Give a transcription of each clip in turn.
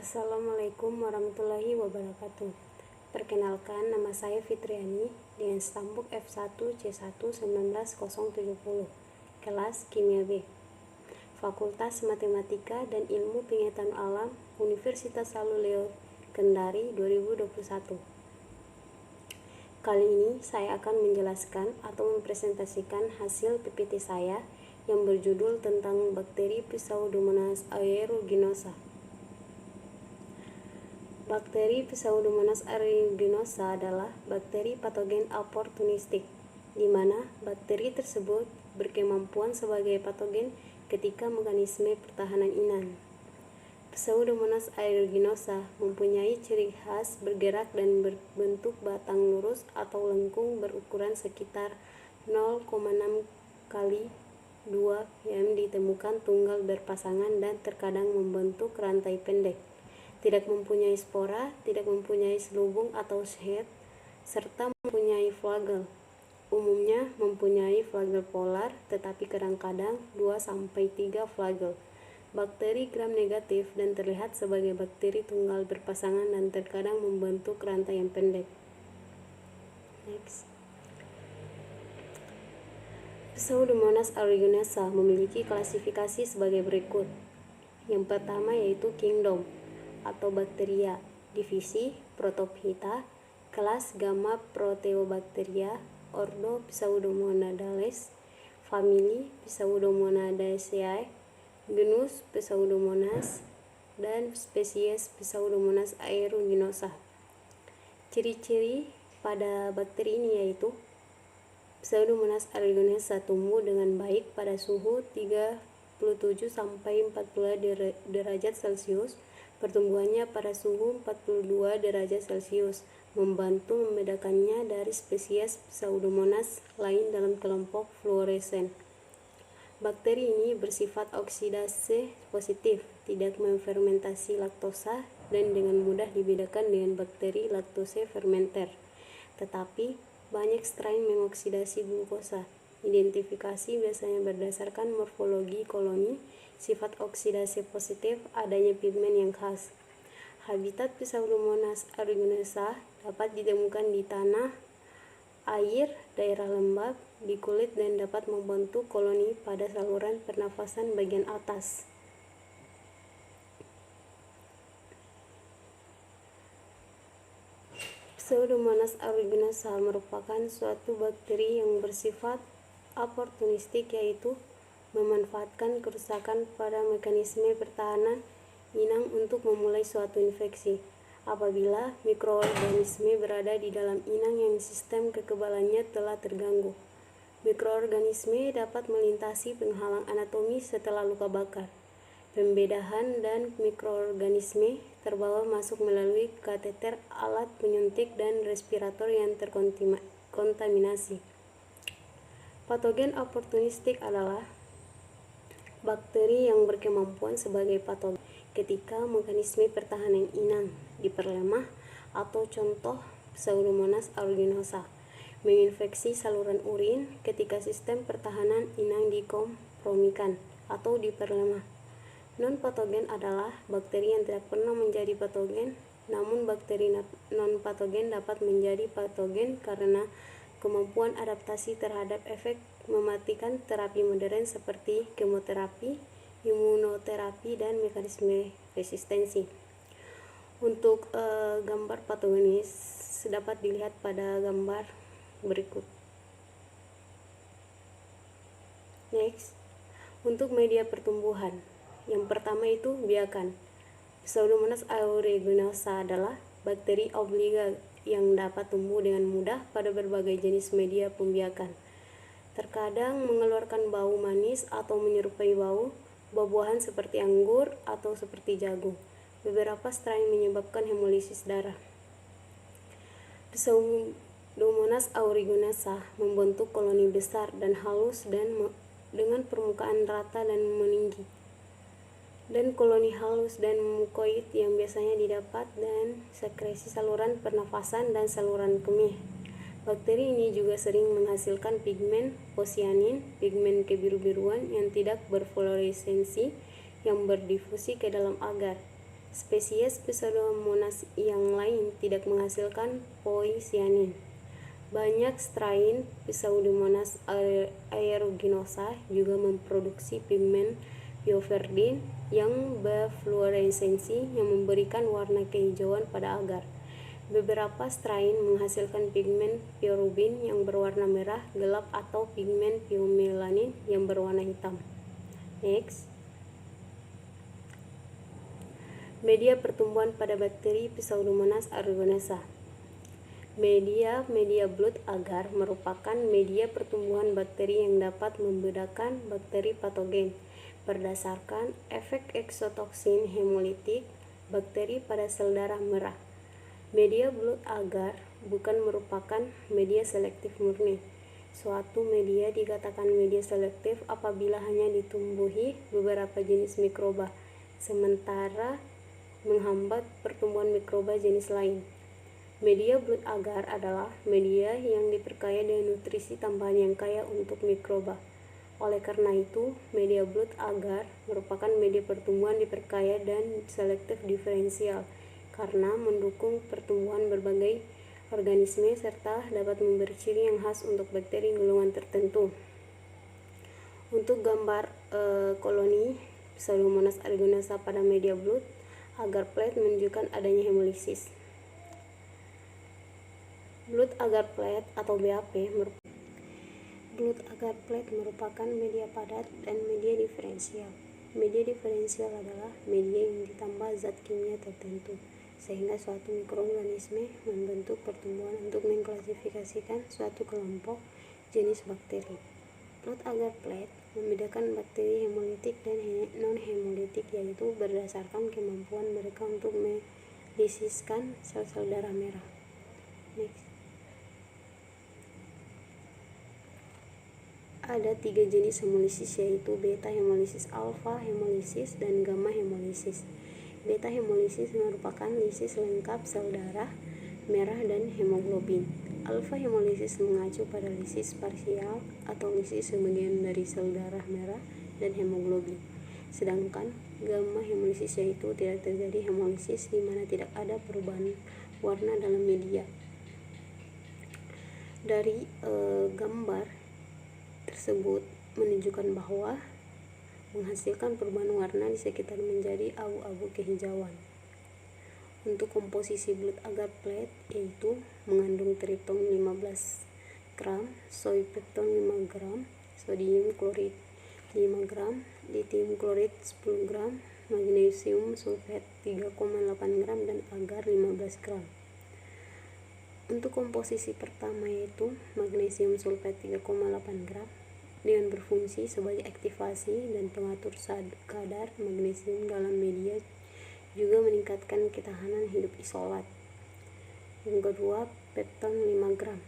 Assalamualaikum warahmatullahi wabarakatuh. Perkenalkan, nama saya Fitriani dengan stambuk F1C1 19070, kelas Kimia B, Fakultas Matematika dan Ilmu Pengetahuan Alam, Universitas Saluleo, Kendari 2021. Kali ini saya akan menjelaskan atau mempresentasikan hasil PPT saya yang berjudul tentang bakteri Pseudomonas aeruginosa. Bakteri Pseudomonas aeruginosa adalah bakteri patogen oportunistik, di mana bakteri tersebut berkemampuan sebagai patogen ketika mekanisme pertahanan inang. Pseudomonas aeruginosa mempunyai ciri khas bergerak dan berbentuk batang lurus atau lengkung berukuran sekitar 0,6 kali 2 yang ditemukan tunggal berpasangan dan terkadang membentuk rantai pendek. Tidak mempunyai spora, tidak mempunyai selubung atau head, serta mempunyai flagel. Umumnya mempunyai flagel polar, tetapi kadang-kadang 2-3 flagel. Bakteri gram negatif dan terlihat sebagai bakteri tunggal berpasangan dan terkadang membentuk rantai yang pendek. Next. Pseudomonas aeruginosa memiliki klasifikasi sebagai berikut. Yang pertama yaitu kingdom atau bakteria, divisi Protophyta, kelas Gamma Proteobacteria, ordo Pseudomonadales, famili Pseudomonadaceae, genus Pseudomonas, dan spesies Pseudomonas aeruginosa. Ciri-ciri pada bakteri ini yaitu Pseudomonas aeruginosa tumbuh dengan baik pada suhu 37-40 derajat Celcius. Pertumbuhannya pada suhu 42 derajat Celcius membantu membedakannya dari spesies Pseudomonas lain dalam kelompok fluoresen. Bakteri ini bersifat oksidase positif, tidak memfermentasi laktosa, dan dengan mudah dibedakan dengan bakteri laktose fermenter. Tetapi banyak strain mengoksidasi glukosa. Identifikasi biasanya berdasarkan morfologi koloni, sifat oksidasi positif, adanya pigmen yang khas. Habitat Pseudomonas aeruginosa dapat ditemukan di tanah, air, daerah lembab, di kulit, dan dapat membentuk koloni pada saluran pernafasan bagian atas. Pseudomonas aeruginosa merupakan suatu bakteri yang bersifat oportunistik, yaitu memanfaatkan kerusakan pada mekanisme pertahanan inang untuk memulai suatu infeksi. Apabila mikroorganisme berada di dalam inang yang sistem kekebalannya telah terganggu, mikroorganisme dapat melintasi penghalang anatomi setelah luka bakar. Pembedahan dan mikroorganisme terbawa masuk melalui kateter, alat penyuntik, dan respirator yang terkontaminasi. Patogen oportunistik adalah bakteri yang berkemampuan sebagai patogen ketika mekanisme pertahanan inang diperlemah, atau contoh Pseudomonas aeruginosa menginfeksi saluran urin ketika sistem pertahanan inang dikompromikan atau diperlemah. Non-patogen adalah bakteri yang tidak pernah menjadi patogen, namun bakteri non-patogen dapat menjadi patogen karena kemampuan adaptasi terhadap efek mematikan terapi modern seperti kemoterapi, imunoterapi, dan mekanisme resistensi. Untuk gambar patogenis dapat dilihat pada gambar berikut. Next, untuk media pertumbuhan, yang pertama itu biakan. Pseudomonas aeruginosa adalah bakteri obliga yang dapat tumbuh dengan mudah pada berbagai jenis media pembiakan. Terkadang mengeluarkan bau manis atau menyerupai bau buah-buahan seperti anggur atau seperti jagung. Beberapa strain menyebabkan hemolisis darah. Pseudomonas aeruginosa membentuk koloni besar dan halus dan dengan permukaan rata dan meninggi, dan koloni halus dan mukoid yang biasanya didapat dan sekresi saluran pernafasan dan saluran kemih. Bakteri ini juga sering menghasilkan pigmen posianin, pigmen kebiru-biruan yang tidak berfluoresensi yang berdifusi ke dalam agar. Spesies Pseudomonas yang lain tidak menghasilkan poisyanin. Banyak strain Pseudomonas aeruginosa juga memproduksi pigmen bioverdin yang berfluoresensi yang memberikan warna kehijauan pada agar. Beberapa strain menghasilkan pigmen piorubin yang berwarna merah gelap atau pigmen piomelanin yang berwarna hitam. Next. Media pertumbuhan pada bakteri Pseudomonas aeruginosa. Media blood agar merupakan media pertumbuhan bakteri yang dapat membedakan bakteri patogen berdasarkan efek eksotoksin hemolitik bakteri pada sel darah merah. Media blood agar bukan merupakan media selektif murni. Suatu media dikatakan media selektif apabila hanya ditumbuhi beberapa jenis mikroba, sementara menghambat pertumbuhan mikroba jenis lain. Media blood agar adalah media yang diperkaya dengan nutrisi tambahan yang kaya untuk mikroba. Oleh karena itu, media blood agar merupakan media pertumbuhan diperkaya dan selektif diferensial karena mendukung pertumbuhan berbagai organisme serta dapat memberi ciri yang khas untuk bakteri golongan tertentu. Untuk gambar koloni Pseudomonas aeruginosa pada media blood agar plate menunjukkan adanya hemolisis. Blood agar plate atau BAP merupakan media padat dan media diferensial. Media diferensial adalah media yang ditambah zat kimia tertentu sehingga suatu mikroorganisme membentuk pertumbuhan untuk mengklasifikasikan suatu kelompok jenis bakteri. Blood agar plate membedakan bakteri hemolitik dan non-hemolitik, yaitu berdasarkan kemampuan mereka untuk melisiskan sel-sel darah merah. Next. Ada 3 jenis hemolisis, yaitu beta hemolisis, alfa hemolisis, dan gamma hemolisis. Beta hemolisis merupakan lisis lengkap sel darah merah dan hemoglobin. Alfa hemolisis mengacu pada lisis parsial atau lisis sebagian dari sel darah merah dan hemoglobin. Sedangkan gamma hemolisis yaitu tidak terjadi hemolisis di mana tidak ada perubahan warna dalam media. Dari gambar tersebut menunjukkan bahwa menghasilkan perubahan warna di sekitar menjadi abu-abu kehijauan. Untuk komposisi blood agar plate yaitu mengandung tripton 15 gram, soy pepton 5 gram, sodium klorid 5 gram, lithium klorid 10 gram, magnesium sulfat 3,8 gram, dan agar 15 gram. Untuk komposisi pertama yaitu magnesium sulfat 3,8 gram dengan berfungsi sebagai aktivasi dan pengatur kadar magnesium dalam media, juga meningkatkan ketahanan hidup isolat. Yang kedua, pepton 5 gram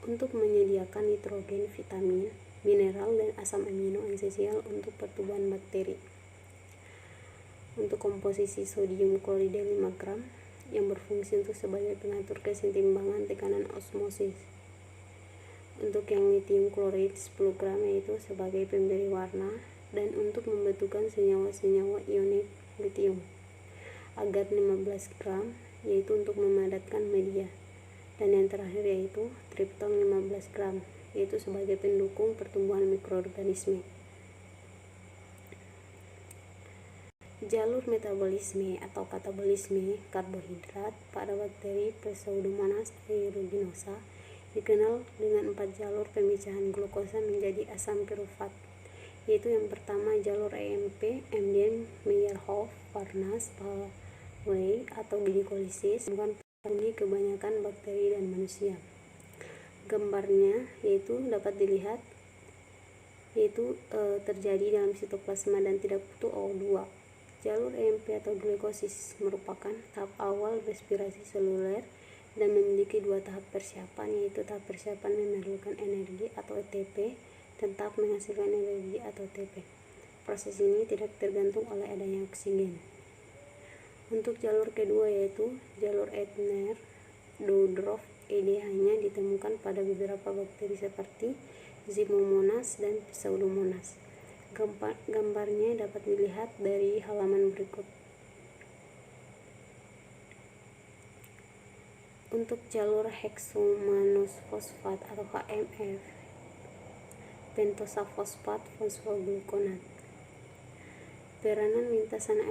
untuk menyediakan nitrogen, vitamin, mineral, dan asam amino esensial untuk pertumbuhan bakteri. Untuk komposisi sodium klorida 5 gram yang berfungsi untuk sebagai pengatur kesetimbangan tekanan osmosis. Untuk yang lithium klorid 10 gram yaitu sebagai pemberi warna dan untuk membentukkan senyawa-senyawa ionik lithium. Agar 15 gram yaitu untuk memadatkan media. Dan yang terakhir yaitu tripton 15 gram yaitu sebagai pendukung pertumbuhan mikroorganisme. Jalur metabolisme atau katabolisme karbohidrat pada bakteri Pseudomonas aeruginosa dikenal dengan 4 jalur pemisahan glukosa menjadi asam pirufat, yaitu yang pertama jalur EMP, Embden, Meyerhof, Farnas, Pauli atau glikolisis, bukan penghuni kebanyakan bakteri dan manusia. Gambarnya yaitu dapat dilihat yaitu terjadi dalam sitoplasma dan tidak butuh O2. Jalur EMP atau glikosis merupakan tahap awal respirasi seluler dan memiliki 2 tahap persiapan, yaitu tahap persiapan memerlukan energi atau ATP dan tahap menghasilkan energi atau ATP. Proses ini tidak tergantung oleh adanya oksigen. Untuk jalur kedua yaitu jalur Eppner-Doudoroff-ED hanya ditemukan pada beberapa bakteri seperti Zymomonas dan Pseudomonas. Gambarnya dapat dilihat dari halaman berikut. Untuk jalur heksomanous fosfat atau HMF, pentosa fosfat fosfogluconat. Peranan lintasan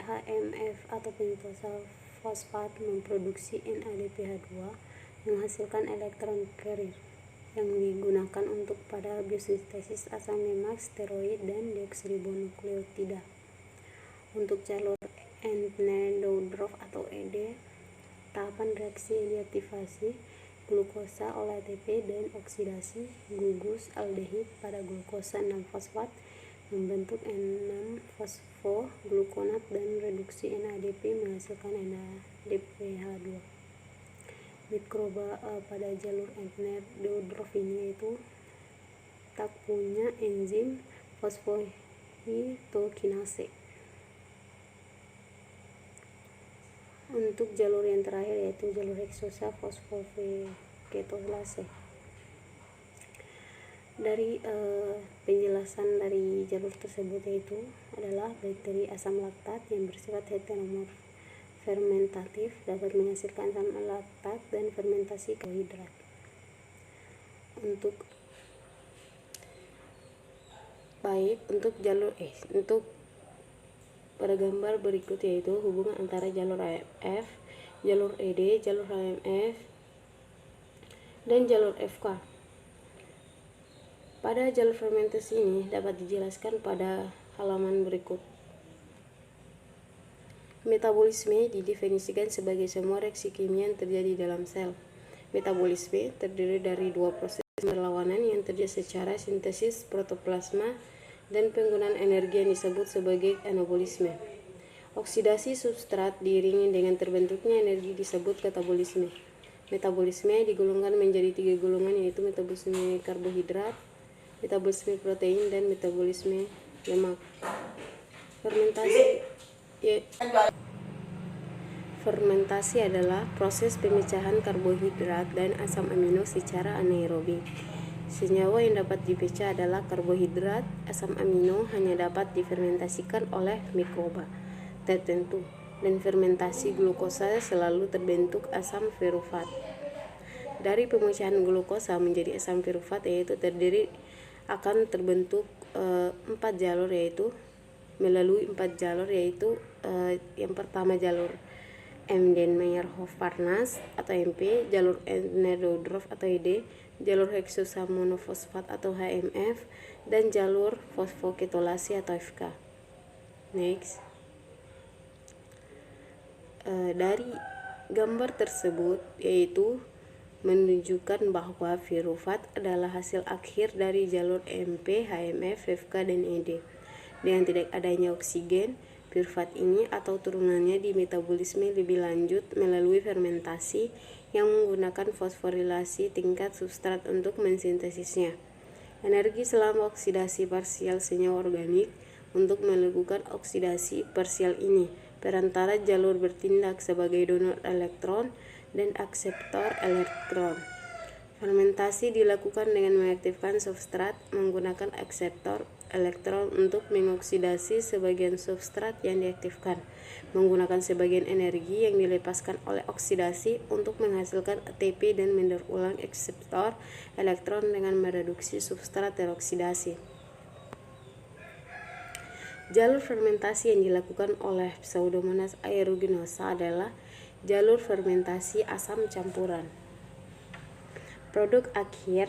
HMF atau pentosa fosfat memproduksi NADPH2 menghasilkan elektron carrier yang digunakan untuk pada biosintesis asam lemak, steroid, dan deoksiribonukleotida. Untuk jalur Entner-Doudoroff atau ED, tahapan reaksi diaktifasi glukosa oleh ATP dan oksidasi gugus aldehid pada glukosa 6-fosfat membentuk N6-fosfogluconat dan reduksi NADP menghasilkan NADPH2. Mikroba pada jalur Entner-Doudoroff ini yaitu tak punya enzim fosfohidrokinase. Untuk jalur yang terakhir yaitu jalur heksosa fosfoketolase. Dari penjelasan dari jalur tersebut yaitu adalah bakteri asam laktat yang bersifat heteromorf fermentatif dapat menghasilkan asam laktat dan fermentasi karbohidrat. Untuk pada gambar berikut yaitu hubungan antara jalur AF, jalur ED, jalur HMF, dan jalur FK. Pada jalur fermentasi ini dapat dijelaskan pada halaman berikut. Metabolisme didefinisikan sebagai semua reaksi kimia yang terjadi dalam sel. Metabolisme terdiri dari dua proses berlawanan yang terjadi secara sintesis protoplasma dan penggunaan energi yang disebut sebagai anabolisme. Oksidasi substrat diiringi dengan terbentuknya energi disebut katabolisme. Metabolisme digolongkan menjadi 3 golongan yaitu metabolisme karbohidrat, metabolisme protein, dan metabolisme lemak. Fermentasi adalah proses pemecahan karbohidrat dan asam amino secara anaerobik. Senyawa yang dapat dipecah adalah karbohidrat. Asam amino hanya dapat difermentasikan oleh mikroba tertentu, dan fermentasi glukosa selalu terbentuk asam ferufat. Dari pemecahan glukosa menjadi asam ferufat yaitu akan terbentuk 4 jalur yaitu melalui 4 jalur yaitu yang pertama jalur Embden-Meyerhof-Parnas atau MP, jalur Entner-Doudoroff atau ED, jalur heksosa monofosfat atau HMF, dan jalur fosfoketolase atau FK. Next. Dari gambar tersebut yaitu menunjukkan bahwa firufat adalah hasil akhir dari jalur MP, HMF, FK, dan ED. Dengan tidak adanya oksigen, firufat ini atau turunannya di metabolisme lebih lanjut melalui fermentasi yang menggunakan fosforilasi tingkat substrat untuk mensintesisnya. Energi selama oksidasi parsial senyawa organik untuk melakukan oksidasi parsial ini perantara jalur bertindak sebagai donor elektron dan akseptor elektron. Fermentasi dilakukan dengan mengaktifkan substrat menggunakan akseptor elektron untuk mengoksidasi sebagian substrat yang diaktifkan, menggunakan sebagian energi yang dilepaskan oleh oksidasi untuk menghasilkan ATP dan mendaur ulang akseptor elektron dengan mereduksi substrat teroksidasi. Jalur fermentasi yang dilakukan oleh Pseudomonas aeruginosa adalah jalur fermentasi asam campuran. Produk akhir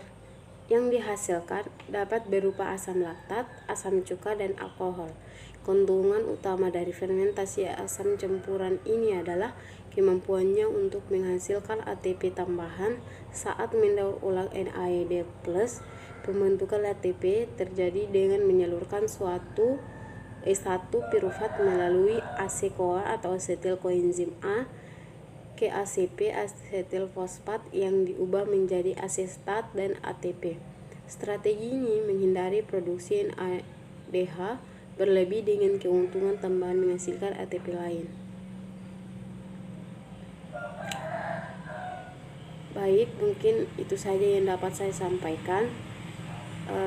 yang dihasilkan dapat berupa asam laktat, asam cuka, dan alkohol. Keuntungan utama dari fermentasi asam campuran ini adalah kemampuannya untuk menghasilkan ATP tambahan saat mendaur ulang NAD+. Pembentukan ATP terjadi dengan menyalurkan satu pirufat melalui ACE-CoA atau asetil koenzim A ke ACP asetil fosfat yang diubah menjadi asetat dan ATP. Strategi ini menghindari produksi NADH berlebih dengan keuntungan tambahan menghasilkan ATP lain. Baik, mungkin itu saja yang dapat saya sampaikan.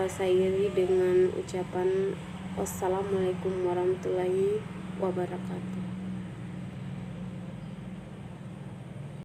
Saya akhiri dengan ucapan wassalamualaikum warahmatullahi wabarakatuh.